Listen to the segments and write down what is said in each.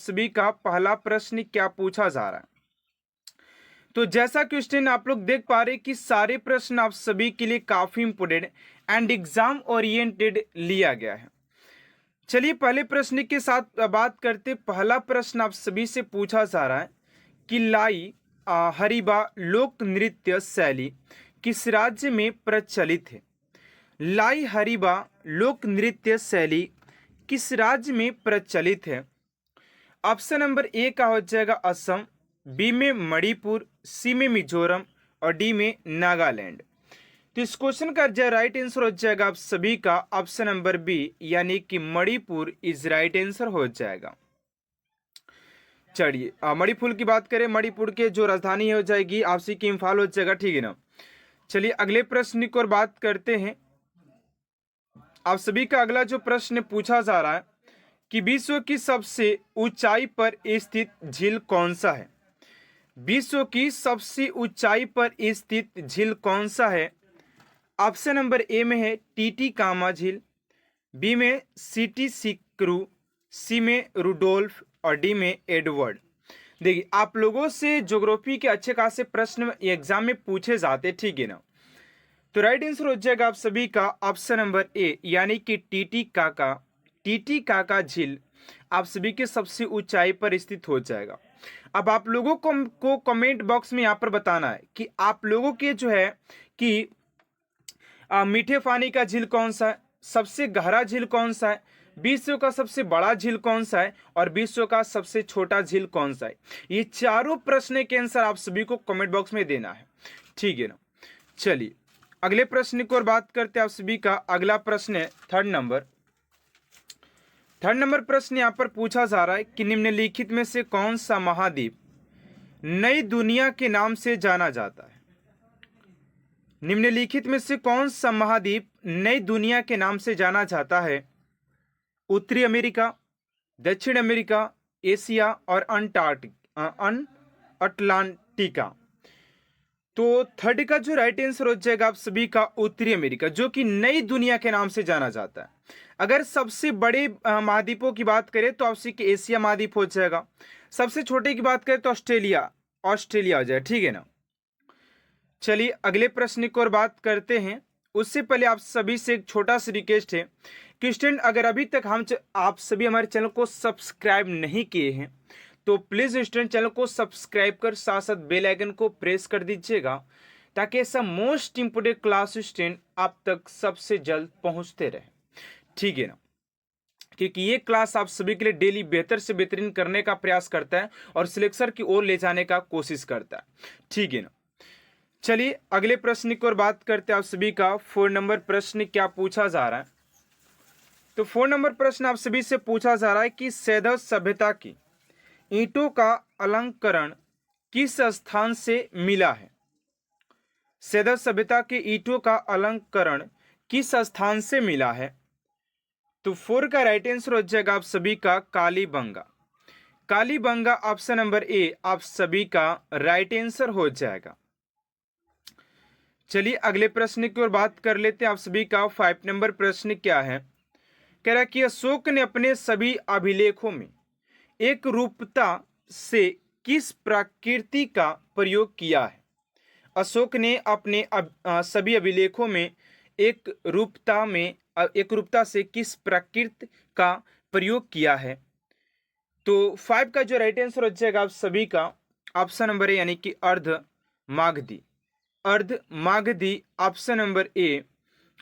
सभी का पहला प्रश्न क्या पूछा जा रहा है। तो जैसा क्वेश्चन आप लोग देख पा रहे हैं कि सारे प्रश्न आप सभी के लिए काफी इंपोर्टेंट एंड एग्जाम ओरिएंटेड लिया गया है। चलिए पहले प्रश्न के साथ बात करते। पहला प्रश्न आप सभी से पूछा जा रहा है कि लाई हरिबा लोक नृत्य शैली किस राज्य में प्रचलित है। लाई हरिबा लोक नृत्य शैली किस राज्य में प्रचलित है। ऑप्शन नंबर ए का हो जाएगा असम, बी में मणिपुर, सी में मिजोरम और डी में नागालैंड। तो इस क्वेश्चन का जो राइट आंसर हो जाएगा आप सभी का ऑप्शन नंबर बी यानी कि मणिपुर इज राइट आंसर हो जाएगा। चलिए मणिपुर की बात करें, मणिपुर के जो राजधानी है हो जाएगी आपसी की इम्फाल हो जाएगा, ठीक है ना। चलिए अगले प्रश्न की ओर बात करते हैं। आप सभी का अगला जो प्रश्न पूछा जा रहा है कि विश्व की सबसे ऊंचाई पर स्थित झील कौन सा है। विश्व की सबसे ऊंचाई पर स्थित झील कौन सा है। ऑप्शन नंबर ए में है टीटीकामा झील, बी में सिटी सिक्रू, सी में रुडोल्फ और डी में एडवर्ड। देखिए आप लोगों से ज्योग्राफी के अच्छे खासे प्रश्न एग्जाम में पूछे जाते, ठीक है ना। तो राइट आंसर हो जाएगा आप सभी का ऑप्शन नंबर ए यानी कि टीटीकाका झील आप सभी के सबसे ऊंचाई पर स्थित हो जाएगा। अब आप लोगों को कमेंट बॉक्स में यहाँ पर बताना है कि आप लोगों के जो है कि मीठे पानी का झील कौन सा है, सबसे गहरा झील कौन सा है, विश्व का सबसे बड़ा झील कौन सा है और विश्व का सबसे छोटा झील कौन सा है। ये चारों प्रश्न के आंसर आप सभी को कमेंट बॉक्स में देना है, ठीक है ना। चलिए अगले प्रश्न की ओर बात करते हैं। आप सभी का अगला प्रश्न है थर्ड नंबर प्रश्न यहाँ पर पूछा जा रहा है कि निम्नलिखित में से कौन सा महाद्वीप नई दुनिया के नाम से जाना जाता है। निम्नलिखित में से कौन सा महाद्वीप नई दुनिया के नाम से जाना जाता है। उत्तरी अमेरिका, दक्षिण अमेरिका, एशिया और अटलांटिका। तो थर्ड का जो राइट आंसर हो जाएगा आप सभी का उत्तरी अमेरिका, जो कि नई दुनिया के नाम से जाना जाता है। अगर सबसे बड़े महाद्वीपों की बात करें तो आपसे कि एशिया महाद्वीप हो जाएगा। सबसे छोटे की बात करें तो ऑस्ट्रेलिया हो जाए, ठीक है ना। चलिए अगले प्रश्न की ओर बात करते हैं। उससे पहले आप सभी से एक छोटा सा रिक्वेस्ट है कि स्टूडेंट अगर अभी तक आप सभी हमारे चैनल को सब्सक्राइब नहीं किए हैं तो प्लीज स्टूडेंट चैनल को सब्सक्राइब कर साथ साथ बेल आइकन को प्रेस कर दीजिएगा ताकि ऐसा मोस्ट इंपोर्टेंट क्लास स्टूडेंट आप तक सबसे जल्द पहुंचते रहे, ठीक है ना। क्योंकि ये क्लास आप सभी के लिए डेली बेहतर से बेहतरीन करने का प्रयास करता है और सिलेक्शन की ओर ले जाने का कोशिश करता है, ठीक है ना। चलिए अगले प्रश्न की ओर बात करते हैं। आप सभी का 4 नंबर प्रश्न क्या पूछा जा रहा है। तो 4 नंबर प्रश्न आप सभी से पूछा जा रहा है कि सैंधव सभ्यता की ईंटों का अलंकरण किस स्थान से मिला है। सैंधव सभ्यता के ईंटों का अलंकरण किस स्थान से मिला है। तो 4 का राइट आंसर हो जाएगा आप सभी का कालीबंगा ऑप्शन नंबर ए आप सभी का राइट आंसर हो जाएगा। चलिए अगले प्रश्न की ओर बात कर लेते हैं। आप सभी का 5 नंबर प्रश्न क्या है। कह रहा है कि अशोक ने अपने सभी अभिलेखों में एक रूपता से किस प्रकृति का प्रयोग किया है। अशोक ने अपने सभी अभिलेखों में एक रूपता से किस प्रकृति का प्रयोग किया है। तो 5 का जो राइट आंसर हो जाएगा आप सभी का ऑप्शन नंबर ए यानी कि अर्ध मागधी ऑप्शन नंबर ए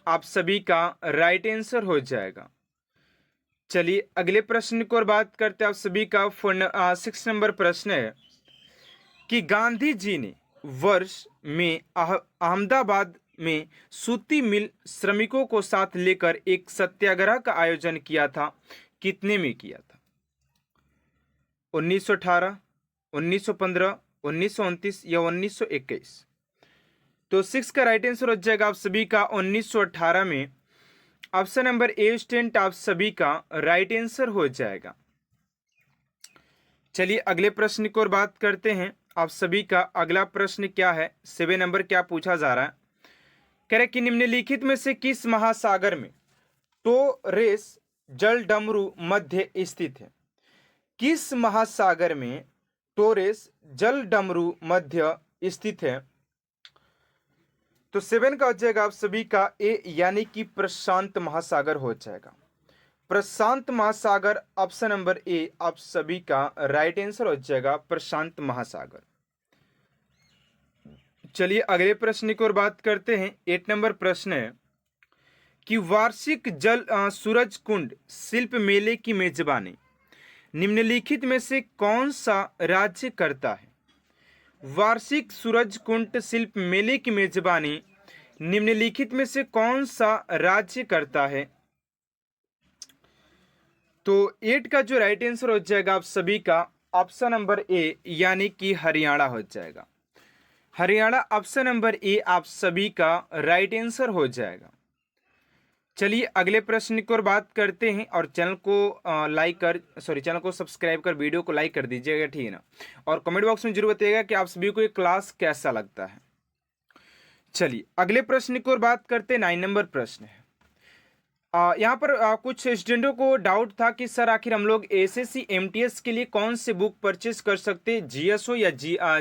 आप सभी का राइट आंसर हो जाएगा। चलिए अगले प्रश्न की ओर बात करते हैं। आप सभी का 6 नंबर प्रश्न है कि गांधी जी ने वर्ष में अहमदाबाद में सूती मिल श्रमिकों को साथ लेकर एक सत्याग्रह का आयोजन किया था, कितने में किया था। 1918, 1915, 1929 या 1921। तो 6 का राइट आंसर हो जाएगा आप सभी का 1918 में ऑप्शन नंबर ए स्टूडेंट आप सभी का राइट आंसर हो जाएगा। चलिए अगले प्रश्न की ओर बात करते हैं। आप सभी का अगला प्रश्न क्या है, 7 नंबर क्या पूछा जा रहा है। कह रहे कि निम्नलिखित में से किस महासागर में टोरेस जलडमरू मध्य स्थित है। किस महासागर में टोरेस जल डमरू मध्य स्थित है? तो 7 का हो जाएगा आप सभी का ए, यानी कि प्रशांत महासागर हो जाएगा। प्रशांत महासागर ऑप्शन नंबर ए आप सभी का राइट आंसर हो जाएगा, प्रशांत महासागर। चलिए अगले प्रश्न की ओर बात करते हैं। 8 नंबर प्रश्न है कि वार्षिक सूरज कुंड शिल्प मेले की मेजबानी निम्नलिखित में से कौन सा राज्य करता है? वार्षिक सूरज कुंड शिल्प मेले की मेजबानी निम्नलिखित में से कौन सा राज्य करता है? तो 8 का जो राइट आंसर हो जाएगा आप सभी का ऑप्शन नंबर ए, यानी कि हरियाणा हो जाएगा। हरियाणा ऑप्शन नंबर ए आप सभी का राइट आंसर हो जाएगा। चलिए अगले प्रश्न की ओर बात करते हैं और चैनल को सब्सक्राइब कर वीडियो को लाइक कर दीजिएगा, ठीक है ना। और कमेंट बॉक्स में जरूर बताइएगा कि आप सभी को ये क्लास कैसा लगता है। चलिए अगले प्रश्न की ओर बात करते हैं। 9 नंबर प्रश्न है। यहाँ पर कुछ स्टूडेंटों को डाउट था कि सर आखिर हम लोग एसएससी एमटीएस के लिए कौन से बुक परचेस कर सकते हैं, जीएसओ या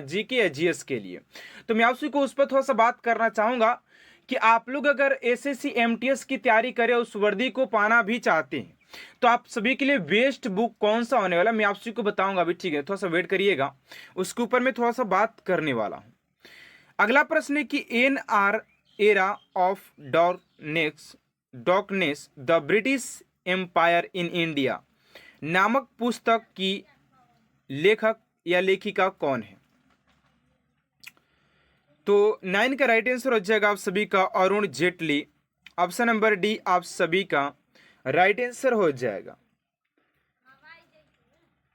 जीके या जीएस के लिए। तो मैं आप सभी को उस पर थोड़ा सा बात करना चाहूँगा कि आप लोग अगर एसएससी एमटीएस की तैयारी करें, उस वर्दी को पाना भी चाहते हैं, तो आप सभी के लिए बेस्ट बुक कौन सा होने वाला मैं आप सभी को बताऊँगा अभी, ठीक है। थोड़ा सा वेट करिएगा, उसके ऊपर मैं थोड़ा सा बात करने वाला हूँ। अगला प्रश्न है कि NR era of darkness the British empire in India नामक पुस्तक की लेखक या लेखिका कौन है? तो 9 का राइट आंसर हो जाएगा आप सभी का Arun Jaitley. Option number D आप सभी का राइट आंसर हो जाएगा।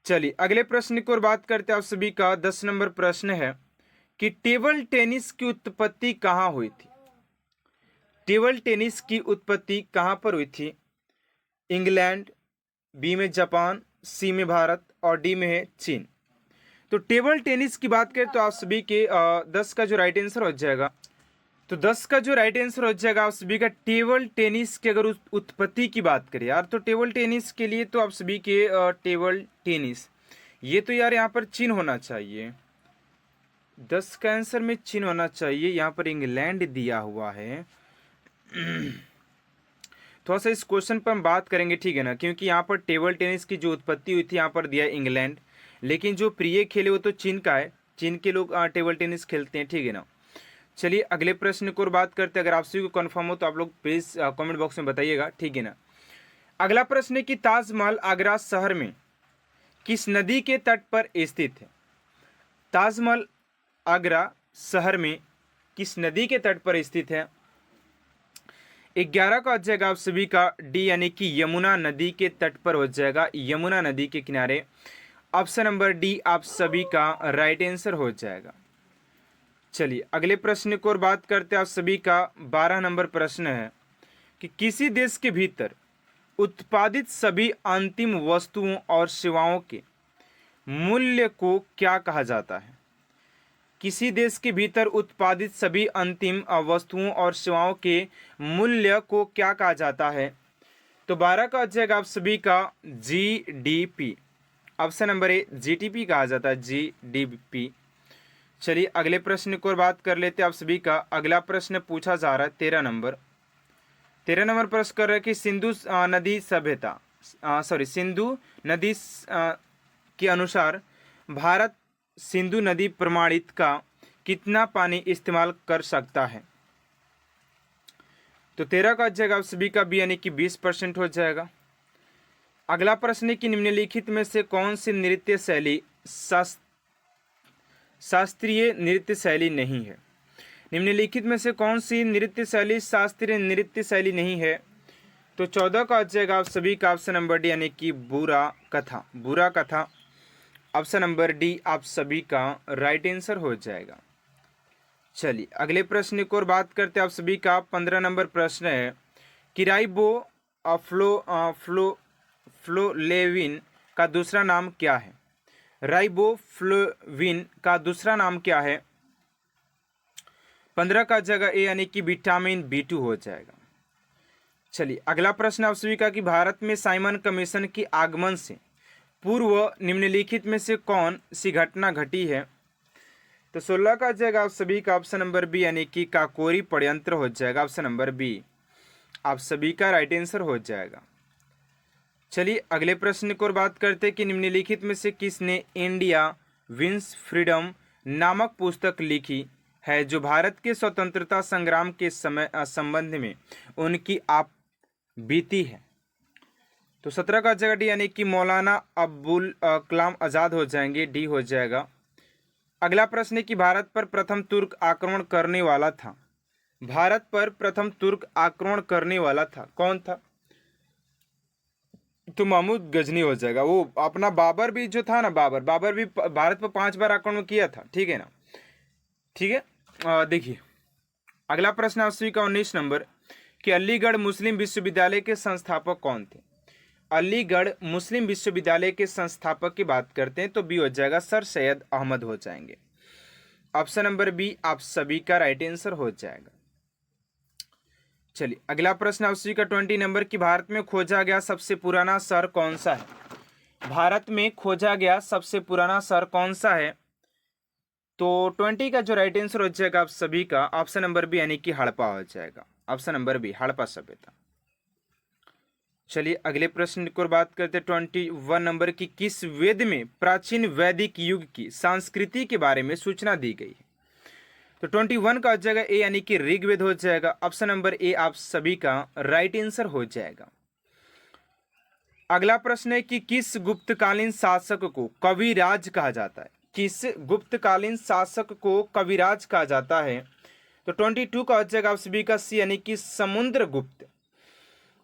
चलिए अगले प्रश्न की ओर बात करते हैं। आप सभी का 10 नंबर प्रश्न है कि टेबल टेनिस की उत्पत्ति कहाँ हुई थी? टेबल टेनिस की उत्पत्ति कहाँ पर हुई थी? इंग्लैंड, बी में जापान, सी में भारत और डी में है चीन। तो टेबल टेनिस की बात करें तो आप सभी के 10 का जो राइट आंसर हो जाएगा, तो 10 का जो राइट आंसर हो जाएगा आप सभी का टेबल टेनिस की अगर उत्पत्ति की बात करें यार, तो टेबल टेनिस के लिए तो आप सभी के टेबल टेनिस ये तो यार यहाँ पर चीन होना चाहिए। 10 का आंसर में चीन होना चाहिए, यहाँ पर इंग्लैंड दिया हुआ है। थोड़ा सा इस क्वेश्चन पर हम बात करेंगे, ठीक है ना, क्योंकि यहाँ पर टेबल टेनिस की जो उत्पत्ति हुई थी यहाँ पर दिया इंग्लैंड, लेकिन जो प्रिय खेले वो तो चीन का है, चीन के लोग टेबल टेनिस खेलते हैं, ठीक है ना। चलिए अगले प्रश्न को और बात करते हैं। अगर आप सभी को कन्फर्म हो तो आप लोग प्लीज कमेंट बॉक्स में बताइएगा, ठीक है ना। अगला प्रश्न है कि ताजमहल आगरा शहर में किस नदी के तट पर स्थित है? ताजमहल आगरा शहर में किस नदी के तट पर स्थित है? 11 का हो जाएगा आप सभी का डी, यानी कि यमुना नदी के तट पर हो जाएगा, यमुना नदी के किनारे। ऑप्शन नंबर डी आप सभी का राइट आंसर हो जाएगा। चलिए अगले प्रश्न को और बात करते हैं। आप सभी का 12 नंबर प्रश्न है कि किसी देश के भीतर उत्पादित सभी अंतिम वस्तुओं और सेवाओं के मूल्य को क्या कहा जाता है? किसी देश के भीतर उत्पादित सभी अंतिम वस्तुओं और सेवाओं के मूल्य को क्या कहा जाता है? तो 12 का हो जाएगा आप सभी का GDP. Option number A GDP कहा जाता है, जीडीपी। चलिए अगले प्रश्न को बात कर लेते हैं। आप सभी का अगला प्रश्न पूछा जा रहा है 13 नंबर प्रश्न कर रहे हैं कि सिंधु नदी सभ्यता सिंधु नदी के अनुसार भारत सिंधु नदी प्रमाणित का कितना पानी इस्तेमाल कर सकता है? तो 13 का जाएगा आप सभी का बी, यानी कि 20% हो जाएगा। अगला प्रश्न है कि निम्नलिखित में से कौन सी नृत्य शैली शास्त्रीय नृत्य शैली नहीं है? निम्नलिखित में से कौन सी नृत्य शैली शास्त्रीय नृत्य शैली नहीं है? तो 14 का जाएगा आप सभी का ऑप्शन नंबर डी, यानी कि बुरा कथा। ऑप्शन नंबर डी आप सभी का राइट आंसर हो जाएगा। चलिए अगले प्रश्न की ओर बात करते हैं। आप सभी का 15 नंबर प्रश्न है कि राइबोफ्लोविन का दूसरा नाम क्या है? राइबोफ्लोविन का दूसरा नाम क्या है? 15 का जगह ए, यानी कि विटामिन B2 हो जाएगा। चलिए अगला प्रश्न आप सभी का कि भारत में साइमन कमीशन के आगमन से पूर्व निम्नलिखित में से कौन सी घटना घटी है? तो 16 का हो जाएगा आप सभी का ऑप्शन नंबर बी, यानी कि काकोरी षड्यंत्र हो जाएगा। ऑप्शन नंबर बी आप सभी का राइट आंसर हो जाएगा। चलिए अगले प्रश्न की ओर बात करते हैं कि निम्नलिखित में से किसने इंडिया विंस फ्रीडम नामक पुस्तक लिखी है, जो भारत के स्वतंत्रता संग्राम के समय संबंध में उनकी आप बीती है? तो 17 का जगह डी, यानी कि मौलाना अब्दुल कलाम आज़ाद हो जाएंगे, डी हो जाएगा। अगला प्रश्न है कि भारत पर प्रथम तुर्क आक्रमण करने वाला था। भारत पर प्रथम तुर्क आक्रमण करने वाला था, कौन था? तो महमूद गजनी हो जाएगा। वो अपना बाबर भी जो था ना, बाबर भी भारत पर 5 बार आक्रमण किया था, ठीक है ना। ठीक है, देखिए अगला प्रश्न आप का 19 नंबर कि अलीगढ़ मुस्लिम विश्वविद्यालय के संस्थापक कौन थे? अलीगढ़ मुस्लिम विश्वविद्यालय के संस्थापक की बात करते हैं तो बी हो जाएगा, सर सैयद अहमद हो जाएंगे। ऑप्शन नंबर बी आप सभी का राइट आंसर हो जाएगा। चलिए अगला प्रश्न आप सभी का 20 नंबर की भारत में खोजा गया सबसे पुराना शहर कौन सा है? भारत में खोजा गया सबसे पुराना शहर कौन सा है? तो 20 का जो राइट आंसर हो जाएगा आप सभी का ऑप्शन नंबर बी, यानी कि हड़प्पा हो जाएगा। ऑप्शन नंबर बी हड़प्पा सभ्यता। चलिए अगले प्रश्न की ओर बात करते हैं 21 नंबर की, किस वेद में प्राचीन वैदिक युग की संस्कृति के बारे में सूचना दी गई है? तो 21 का जगह ए, यानी कि ऋग्वेद हो जाएगा। ऑप्शन नंबर ए आप सभी का राइट आंसर हो जाएगा। अगला प्रश्न है कि किस गुप्तकालीन शासक को कविराज कहा जाता है? किस गुप्तकालीन शासक को कविराज कहा जाता है? तो 22 का जगह आप सभी का सी, यानी कि Samudragupta.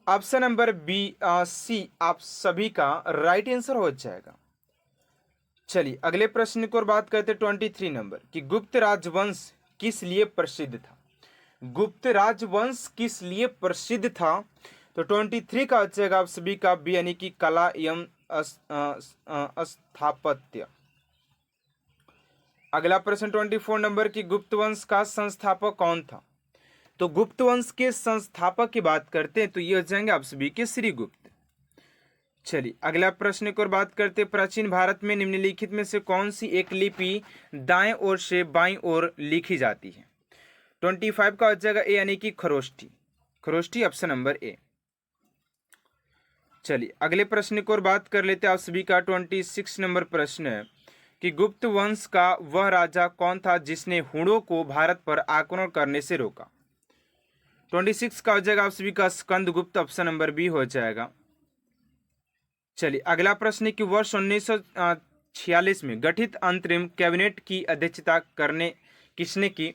Option number B C आप सभी का राइट आंसर हो जाएगा। चलिए अगले प्रश्न की ओर बात करते हैं 23 नंबर कि गुप्त राजवंश किस लिए प्रसिद्ध था? गुप्त राजवंश किस लिए प्रसिद्ध था? तो 23 का जाएगा आप सभी का बी, यानी कि कला एवं स्थापत्य। अगला प्रश्न 24 नंबर की गुप्त वंश का संस्थापक कौन था? तो गुप्त वंश के संस्थापक की बात करते हैं तो ये हो जाएंगे आप सभी के श्रीगुप्त। चलिए अगला प्रश्न की ओर बात करते हैं, प्राचीन भारत में निम्नलिखित में से कौन सी एक लिपि दाएं ओर से बाईं ओर लिखी जाती है? 25 का हो जाएगा ए, यानी कि Kharoshthi. Kharoshthi option number A. चलिए अगले प्रश्न की ओर बात कर लेते हैं आप सभी का 26 नंबर प्रश्न है कि गुप्त वंश का वह राजा कौन था जिसने हुणों को भारत पर आक्रमण करने से रोका? 26 का हो जाएगा आप सभी का स्कंदगुप्त। ऑप्शन नंबर बी हो जाएगा। चलिए अगला प्रश्न है कि वर्ष 1946 में गठित अंतरिम कैबिनेट की अध्यक्षता करने किसने की?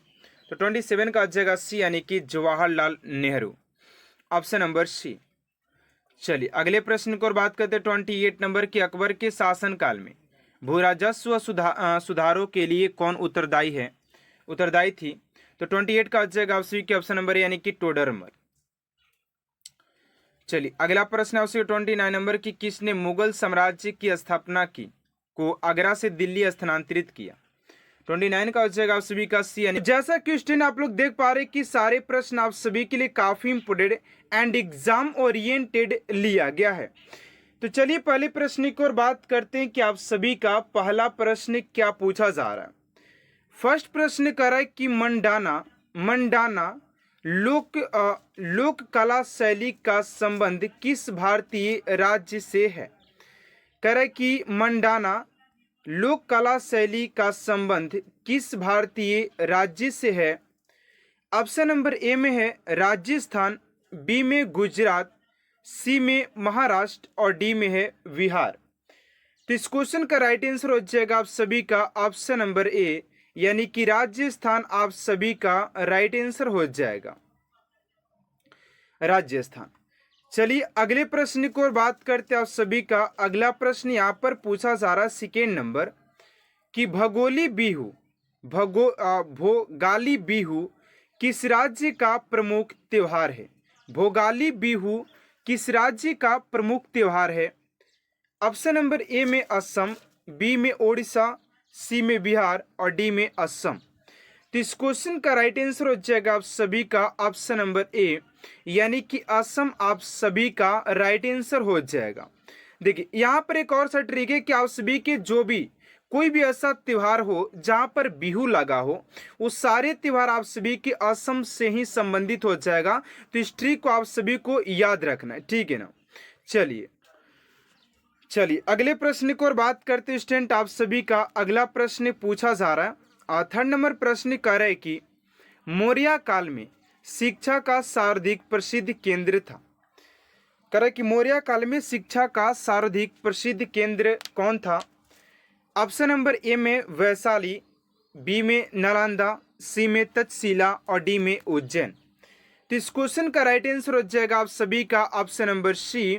तो 27 का हो जाएगा सी, यानी कि Jawaharlal Nehru. Option number C. चलिए अगले प्रश्न की ओर बात करते हैं 28 नंबर की, अकबर के शासनकाल में भू राजस्व सुधारों के लिए कौन उत्तरदायी थी? तो 28 का हो जाएगा आप सभी के ऑप्शन नंबर यानी कि टोडरमल। चलिए अगला प्रश्न है उसके 29 नंबर की, किसने मुगल साम्राज्य की स्थापना की को आगरा से दिल्ली स्थानांतरित किया? 29 का हो जाएगा आप सभी का सी। यानी जैसा कि स्टूडेंट आप लोग देख पा रहे कि सारे प्रश्न आप सभी के लिए काफी इंपोर्टेंट एंड एग्जाम ओरिएंटेड लिया गया है। तो चलिए पहले प्रश्न की ओर बात करते हैं कि आप सभी का पहला प्रश्न क्या पूछा जा रहा है। फर्स्ट प्रश्न कर रहा है कि मंडाना लोक कला शैली का संबंध किस भारतीय राज्य से है? कह रहा है कि मंडाना लोक कला शैली का संबंध किस भारतीय राज्य से है? ऑप्शन नंबर ए में है राजस्थान, बी में गुजरात, सी में महाराष्ट्र और डी में है बिहार। तो इस क्वेश्चन का राइट आंसर हो जाएगा आप सभी का ऑप्शन नंबर ए, यानी कि राजस्थान आप सभी का राइट आंसर हो जाएगा, राजस्थान। चलिए अगले प्रश्न की ओर बात करते हैं आप सभी का। अगला प्रश्न यहां पर पूछा जा रहा है सेकेंड नंबर कि भोगाली बिहू किस राज्य का प्रमुख त्योहार है? भोगाली बिहू किस राज्य का प्रमुख त्योहार है? ऑप्शन नंबर ए में असम, बी में ओडिशा, सी में बिहार और डी में असम। तो इस क्वेश्चन का राइट आंसर हो जाएगा आप सभी का ऑप्शन नंबर ए, यानी कि असम आप सभी का राइट आंसर हो जाएगा। देखिए यहाँ पर एक और सा ट्रिक है कि आप सभी के जो भी कोई भी ऐसा त्योहार हो जहां पर बिहू लगा हो, वो सारे त्योहार आप सभी के असम से ही संबंधित हो जाएगा। तो इस ट्रिक को आप सभी को याद रखना है, ठीक है ना। चलिए चलिए अगले प्रश्न की ओर बात करते हैं स्टूडेंट। आप सभी का अगला प्रश्न पूछा जा रहा है। थर्ड नंबर प्रश्न कह रहा है कि मौर्य काल में शिक्षा का सर्वाधिक प्रसिद्ध केंद्र था। कह रहा है कि मौर्य काल में शिक्षा का सर्वाधिक प्रसिद्ध केंद्र कौन था। ऑप्शन नंबर ए में वैशाली, बी में नालंदा, सी में तक्षशिला और डी में उज्जैन। तो इस क्वेश्चन का राइट आंसर हो जाएगा आप सभी का ऑप्शन नंबर सी,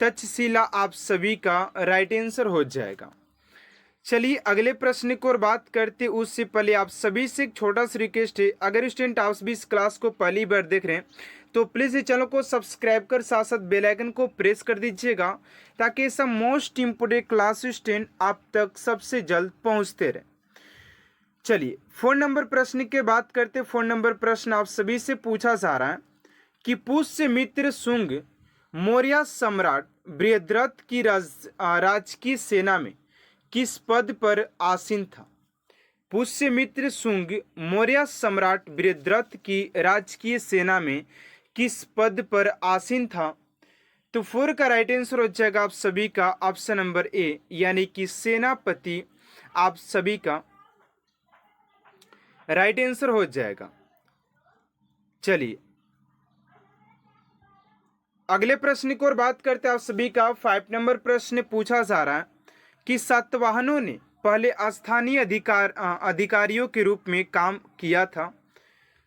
तक्षशिला आप सभी का राइट आंसर हो जाएगा। चलिए अगले प्रश्न की ओर बात करते उससे पहले आप सभी से एक छोटा सा रिक्वेस्ट है, अगर स्टूडेंट आप भी इस क्लास को पहली बार देख रहे हैं तो प्लीज़ इस चैनल को सब्सक्राइब कर साथ साथ बेल आइकन को प्रेस कर दीजिएगा, ताकि ऐसा मोस्ट इम्पोर्टेंट क्लास स्टूडेंट आप तक सबसे जल्द पहुंचते रहे। चलिए फोन नंबर प्रश्न की बात करते। फोन नंबर प्रश्न आप सभी से पूछा जा रहा है कि पुष्यमित्र शुंग मौर्य सम्राट बृहद्रथ की राजकीय सेना में किस पद पर आसीन था। पुष्यमित्र शुंग मौर्य सम्राट बृहद्रथ की राजकीय सेना में किस पद पर आसीन था। तो फोर का राइट आंसर हो जाएगा आप सभी का ऑप्शन नंबर ए, यानी कि सेनापति आप सभी का राइट आंसर हो जाएगा। चलिए अगले प्रश्न की ओर बात करते हैं। आप सभी का 5 नंबर प्रश्न पूछा जा रहा है कि सातवाहनों ने पहले स्थानीय अधिकारियों के रूप में काम किया था।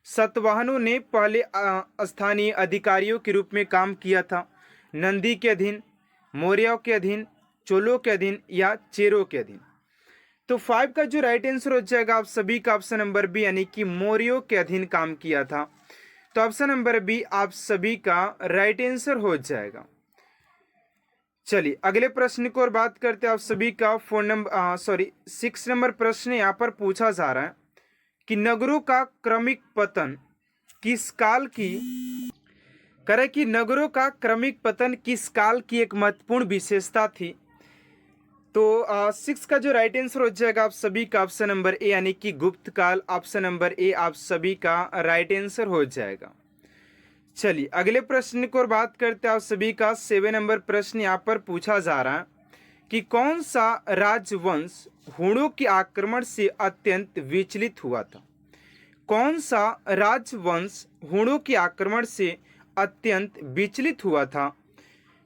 सातवाहनों ने पहले स्थानीय अधिकारियों के रूप में काम किया था। नंदी के अधीन, मौर्यों के अधीन, चोलों के अधीन या चेरों के अधीन। तो 5 का जो राइट आंसर हो जाएगा आप सभी का ऑप्शन नंबर बी, यानी कि मौर्यों के अधीन काम किया था। तो ऑप्शन नंबर बी आप सभी का राइट आंसर हो जाएगा। चलिए अगले प्रश्न की ओर बात करते हैं। आप सभी का 6 नंबर प्रश्न यहाँ पर पूछा जा रहा है कि नगरों का क्रमिक पतन किस काल की करे कि नगरों का क्रमिक पतन किस काल की एक महत्वपूर्ण विशेषता थी। तो 6 का जो राइट आंसर हो जाएगा आप सभी का ऑप्शन नंबर ए, यानी कि गुप्त काल। ऑप्शन नंबर ए आप सभी का राइट आंसर हो जाएगा। चलिए अगले प्रश्न की ओर बात करते हैं। आप सभी का 7 नंबर प्रश्न यहाँ पर पूछा जा रहा है कि कौन सा राजवंश हूणों के आक्रमण से अत्यंत विचलित हुआ था। कौन सा राजवंश हूणों के आक्रमण से अत्यंत विचलित हुआ था।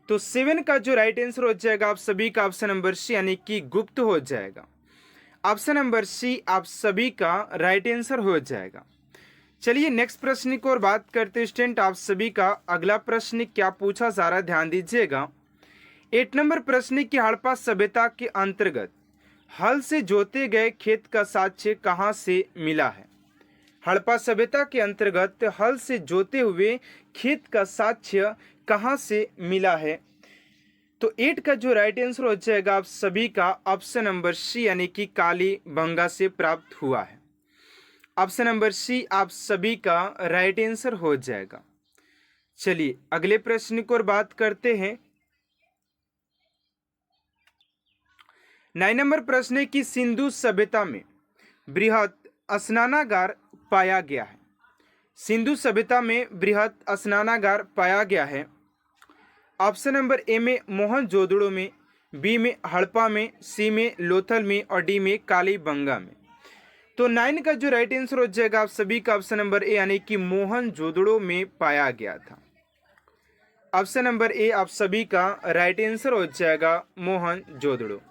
तो 7 का जो राइट आंसर हो जाएगा आप सभी का ऑप्शन नंबर सी, यानी कि गुप्त हो जाएगा। ऑप्शन नंबर सी आप सभी का राइट आंसर हो जाएगा। चलिए नेक्स्ट प्रश्न की ओर बात करते हैं स्टूडेंट। आप सभी का अगला प्रश्न क्या पूछा जा रहा है, ध्यान दीजिएगा। 8 नंबर प्रश्न की हड़प्पा सभ्यता के अंतर्गत हल से जोते गए खेत का साक्ष्य कहाँ से मिला है। हड़प्पा सभ्यता के अंतर्गत हल से जोते हुए खेत का साक्ष्य कहाँ से मिला है। तो 8 का जो राइट आंसर हो जाएगा आप सभी का ऑप्शन नंबर सी, यानी कि कालीबंगा से प्राप्त हुआ है। ऑप्शन नंबर सी आप सभी का राइट आंसर हो जाएगा। चलिए अगले प्रश्न की ओर बात करते हैं। 9 नंबर प्रश्न है कि सिंधु सभ्यता में बृहत स्नानागार पाया गया है। सिंधु सभ्यता में बृहत स्नानागार पाया गया है। ऑप्शन नंबर ए में मोहनजोदड़ो में, बी में हड़प्पा में, सी में लोथल में और डी में कालीबंगा में। तो 9 का जो राइट आंसर हो जाएगा आप सभी का ऑप्शन नंबर ए, यानी कि मोहनजोदड़ो में पाया गया था। ऑप्शन नंबर ए आप सभी का राइट आंसर हो जाएगा मोहनजोदड़ो।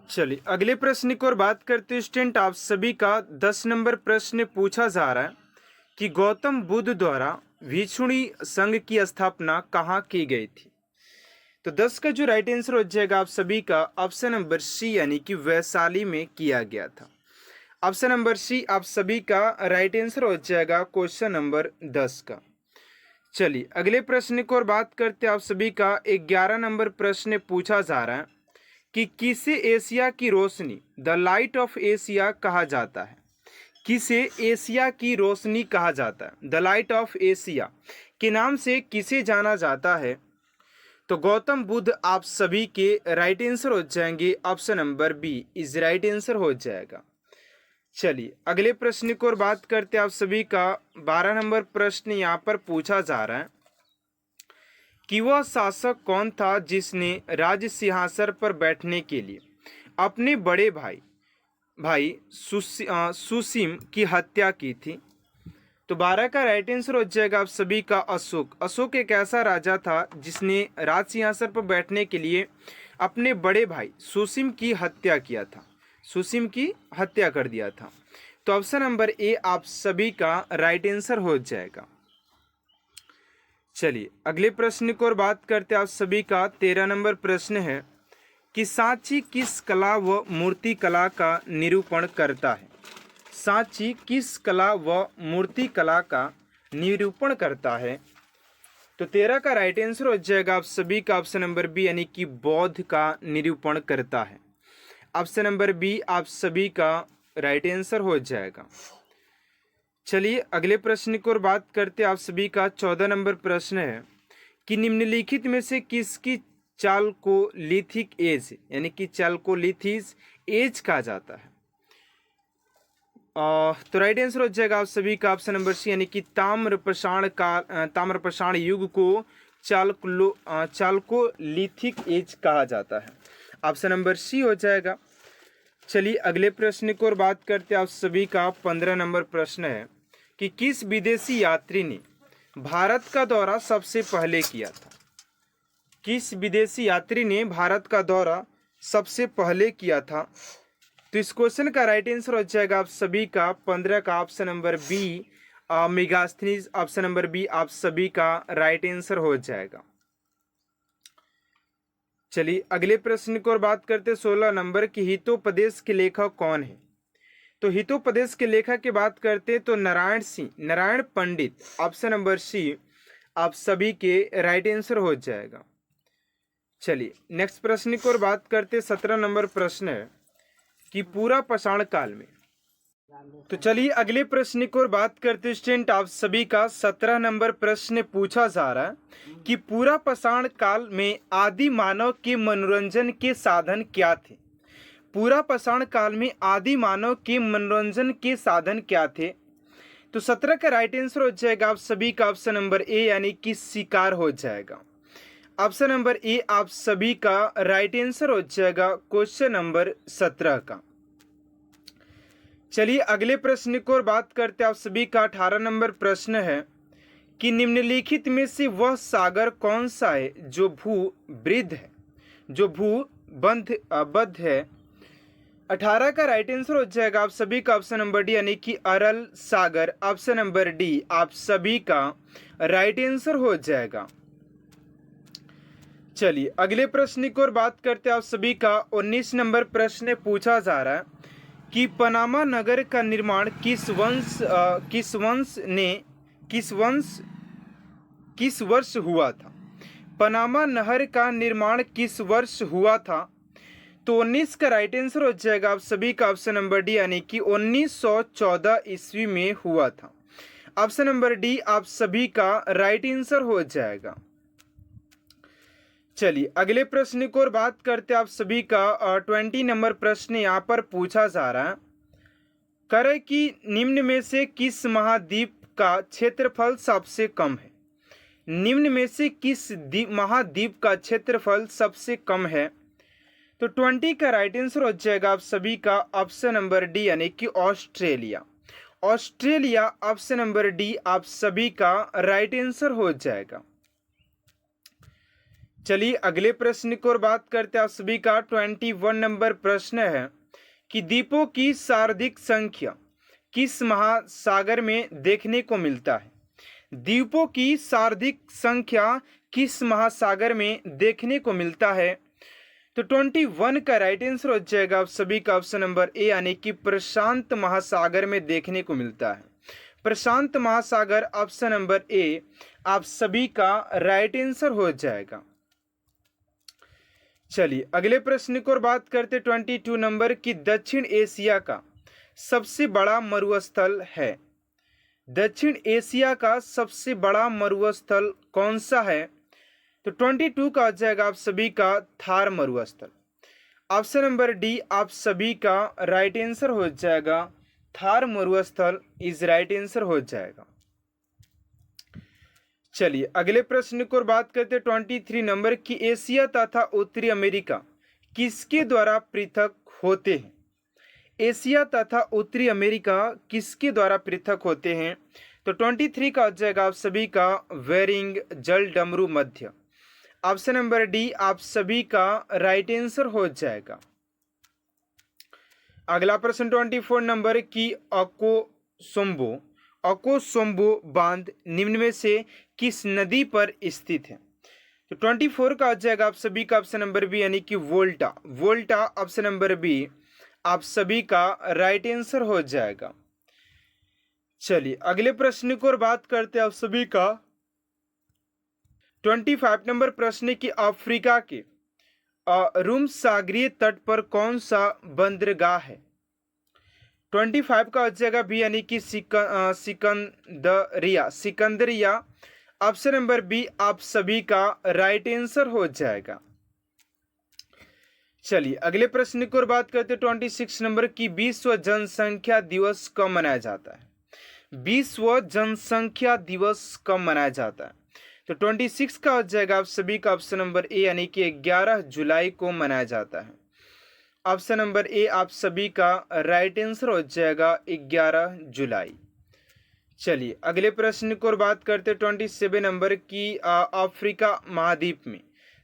चलिए अगले प्रश्न की ओर बात करते हैं स्टूडेंट। आप सभी का 10 नंबर प्रश्न पूछा जा रहा है कि गौतम बुद्ध द्वारा भिक्षुणी संघ की स्थापना कहाँ की गई थी। तो 10 का जो राइट आंसर हो जाएगा आप सभी का ऑप्शन नंबर सी, यानी कि वैशाली में किया गया था। ऑप्शन नंबर सी आप सभी का राइट आंसर हो जाएगा क्वेश्चन नंबर 10 का। चलिए अगले प्रश्न की ओर बात करते हैं। आप सभी का 11 नंबर प्रश्न पूछा जा रहा है कि किसे एशिया की रोशनी द लाइट ऑफ एशिया कहा जाता है। किसे एशिया की रोशनी कहा जाता है, द लाइट ऑफ एशिया के नाम से किसे जाना जाता है। तो गौतम बुद्ध आप सभी के राइट आंसर हो जाएंगे, option number B is right answer हो जाएगा। चलिए अगले प्रश्न की ओर बात करते हैं। आप सभी का 12 नंबर प्रश्न यहाँ पर पूछा जा रहा है कि वह शासक कौन था जिसने राज सिंहासन पर बैठने के लिए अपने बड़े भाई भाई सुसीम की हत्या की थी। तो 12 का राइट आंसर हो जाएगा आप सभी का अशोक। अशोक एक ऐसा राजा था जिसने राज सिंहासन पर बैठने के लिए अपने बड़े भाई सुसीम की हत्या किया था, सुसीम की हत्या कर दिया था। तो ऑप्शन नंबर ए आप सभी का राइट आंसर हो जाएगा। चलिए अगले प्रश्न की ओर बात करते हैं। आप सभी का 13 नंबर प्रश्न है कि सांची किस कला व मूर्ति कला का निरूपण करता है। सांची किस कला व मूर्ति कला का निरूपण करता है। तो 13 का राइट आंसर हो जाएगा आप सभी का ऑप्शन नंबर बी यानी कि बौद्ध का निरूपण करता है। ऑप्शन नंबर बी आप सभी का राइट आंसर हो जाएगा। चलिए अगले प्रश्न की ओर बात करते हैं। आप सभी का 14 नंबर प्रश्न है कि निम्नलिखित में से किसकी चाल को लिथिक एज यानी कि चाल को लिथिस एज कहा जाता है। तो राइट आंसर हो जाएगा आप सभी का ऑप्शन नंबर सी यानी कि ताम्रपाषाण युग को चालको लिथिक एज कहा जाता है। ऑप्शन नंबर सी हो जाएगा। चलिए अगले प्रश्न की ओर बात करते हैं। आप सभी का 15 नंबर प्रश्न है कि किस विदेशी यात्री ने भारत का दौरा सबसे पहले किया था। किस विदेशी यात्री ने भारत का दौरा सबसे पहले किया था। तो इस क्वेश्चन का राइट आंसर हो जाएगा आप सभी का 15 का option number B Megasthenes. Option number B आप सभी का राइट आंसर हो जाएगा। चलिए अगले प्रश्न की ओर बात करते 16 नंबर की हितोपदेश के लेखक कौन है। तो हितोपदेश के लेखक की बात करते तो नारायण पंडित। ऑप्शन नंबर सी आप सभी के राइट आंसर हो जाएगा। चलिए नेक्स्ट प्रश्न की ओर बात करते 17 नंबर प्रश्न है कि पूरा पाषाण काल में। तो चलिए अगले प्रश्न की ओर बात करते स्टूडेंट आप सभी का 17 नंबर प्रश्न पूछा जा रहा है कि पूरा पाषाण काल में आदि मानव के मनोरंजन के साधन क्या थे। पूरा पाषाण काल में आदि मानव के मनोरंजन के साधन क्या थे। तो 17 का राइट आंसर हो जाएगा आप सभी का ऑप्शन नंबर ए यानी कि शिकार हो जाएगा। ऑप्शन नंबर ए आप सभी का राइट आंसर हो जाएगा क्वेश्चन नंबर 17 का। चलिए अगले प्रश्न की ओर बात करते आप सभी का 18 नंबर प्रश्न है कि निम्नलिखित में से वह सागर कौन सा है जो भूबद्ध है, जो भूबद्ध है। 18 का राइट आंसर हो जाएगा आप सभी का ऑप्शन नंबर डी यानी कि अरल सागर। ऑप्शन नंबर डी आप सभी का राइट आंसर हो जाएगा। चलिए अगले प्रश्न की ओर बात करते आप सभी का 19 नंबर प्रश्न पूछा जा रहा है कि पनामा नगर का निर्माण किस वर्ष हुआ था। पनामा नहर का निर्माण किस वर्ष हुआ था। तो 19 का राइट आंसर हो जाएगा आप सभी का ऑप्शन नंबर डी यानी कि 1914 ईस्वी में हुआ था। ऑप्शन नंबर डी आप सभी का राइट आंसर हो जाएगा। चलिए अगले प्रश्न की ओर बात करते आप सभी का 20 नंबर प्रश्न यहाँ पर पूछा जा रहा है करे कि निम्न में से किस महाद्वीप का क्षेत्रफल सबसे कम है। निम्न में से किस महाद्वीप का क्षेत्रफल सबसे कम है। तो 20 का राइट आंसर हो जाएगा आप सभी का ऑप्शन नंबर डी यानी कि Australia. Australia option number D आप सभी का राइट आंसर हो जाएगा। चलिए अगले प्रश्न की ओर बात करते हैं आप सभी का 21 नंबर प्रश्न है कि द्वीपों की सर्वाधिक संख्या किस महासागर में देखने को मिलता है। द्वीपों की सर्वाधिक संख्या किस महासागर में देखने को मिलता है। तो 21 का राइट आंसर हो जाएगा आप सभी का ऑप्शन नंबर ए यानी कि प्रशांत महासागर में देखने को मिलता है। प्रशांत महासागर ऑप्शन नंबर ए आप सभी का राइट आंसर हो जाएगा। चलिए अगले प्रश्न की ओर बात करते 22 नंबर की दक्षिण एशिया का सबसे बड़ा मरुस्थल है। दक्षिण एशिया का सबसे बड़ा मरुस्थल कौन सा है। तो 22 का हो जाएगा आप सभी का थार मरुस्थल। ऑप्शन नंबर डी आप सभी का राइट आंसर हो जाएगा, थार मरुस्थल इज राइट आंसर हो जाएगा। चलिए अगले प्रश्न को बात करते हैं 23 नंबर की, एशिया तथा उत्तरी अमेरिका किसके द्वारा पृथक होते हैं? एशिया तथा उत्तरी अमेरिका किसके द्वारा पृथक होते हैं? तो 23 का हो जाएगा आप सभी का वेरिंग जल डमरू मध्य। ऑप्शन नंबर डी आप सभी का राइट आंसर हो जाएगा। अगला प्रश्न 24 नंबर की, अकोसोम्बो बांध निम्न में से किस नदी पर स्थित है? तो 24 का हो जाएगा आप सभी का ऑप्शन नंबर बी यानी कि वोल्टा। वोल्टा ऑप्शन नंबर बी आप सभी का राइट आंसर हो जाएगा। चलिए अगले प्रश्न को और बात करते हैं आप सभी का 25 नंबर प्रश्न की, अफ्रीका के रूम सागरीय तट पर कौन सा बंदरगाह है? 25 का हो जाएगा बी यानी कि सिकंदरिया। ऑप्शन नंबर बी आप सभी का राइट आंसर हो जाएगा। चलिए अगले प्रश्न की ओर बात करते हैं 26 नंबर की, विश्व जनसंख्या दिवस कब मनाया जाता है? विश्व जनसंख्या दिवस कब मनाया जाता है? तो 26 का हो जाएगा आप सभी का ऑप्शन नंबर ए यानी कि 11 जुलाई को मनाया जाता है। ऑप्शन नंबर ए आप सभी का राइट आंसर हो जाएगा 11 जुलाई। चलिए अगले प्रश्न को बात करते 27 नंबर की, अफ्रीका महाद्वीप में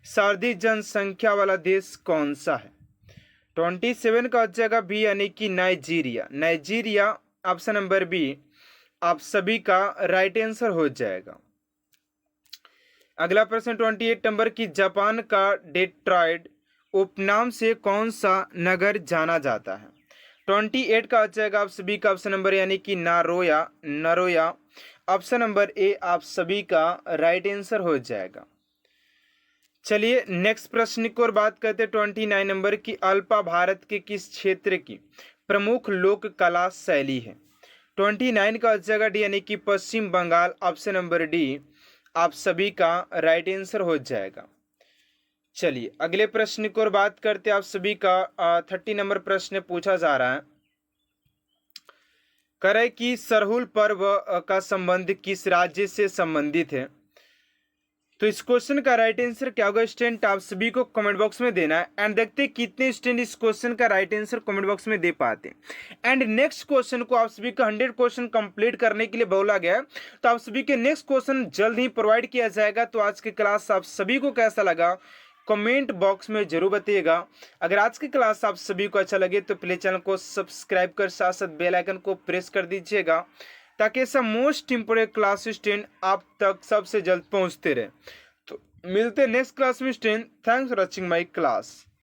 सर्वाधिक जनसंख्या वाला देश कौन सा है? 27 का हो जाएगा बी यानी कि Nigeria. Nigeria option number B आप सभी का राइट आंसर हो जाएगा। अगला प्रश्न 28 नंबर की, जापान का डेट्रॉयट उपनाम से कौन सा नगर जाना जाता है? 28 का हो जाएगा आप सभी का ऑप्शन नंबर यानी कि नरोया। ऑप्शन नंबर ए आप सभी का राइट आंसर हो जाएगा। चलिए नेक्स्ट प्रश्न की ओर बात करते हैं 29 नंबर की, अल्पा भारत के किस क्षेत्र की प्रमुख लोक कला शैली है? 29 का हो जाएगा डी यानी कि पश्चिम बंगाल। ऑप्शन नंबर डी आप सभी का राइट आंसर हो जाएगा। चलिए अगले प्रश्न की ओर बात करते हैं आप सभी का 30 नंबर प्रश्न पूछा जा रहा है, करे कि सरहुल पर्व का संबंध किस राज्य से संबंधित है? तो इस क्वेश्चन का राइट आंसर क्या होगा स्टूडेंट, आप सभी को कमेंट बॉक्स में देना है एंड देखते हैं कितने स्टूडेंट इस क्वेश्चन का राइट आंसर कमेंट बॉक्स में दे पाते हैं। एंड नेक्स्ट क्वेश्चन को आप सभी का 100 क्वेश्चन कंप्लीट करने के लिए बोला गया है, तो आप सभी के नेक्स्ट क्वेश्चन जल्द ही प्रोवाइड किया जाएगा। तो आज की क्लास आप सभी को कैसा लगा कमेंट बॉक्स में जरूर बताइएगा। अगर आज की क्लास आप सभी को अच्छा लगे तो प्लीज चैनल को सब्सक्राइब कर साथ साथ बेल आइकन को प्रेस कर दीजिएगा, ताकि ऐसा मोस्ट इंपोर्टेंट क्लास स्टूडेंट आप तक सबसे जल्द पहुंचते रहे। तो मिलते हैं नेक्स्ट क्लास में student. Thanks for watching my class.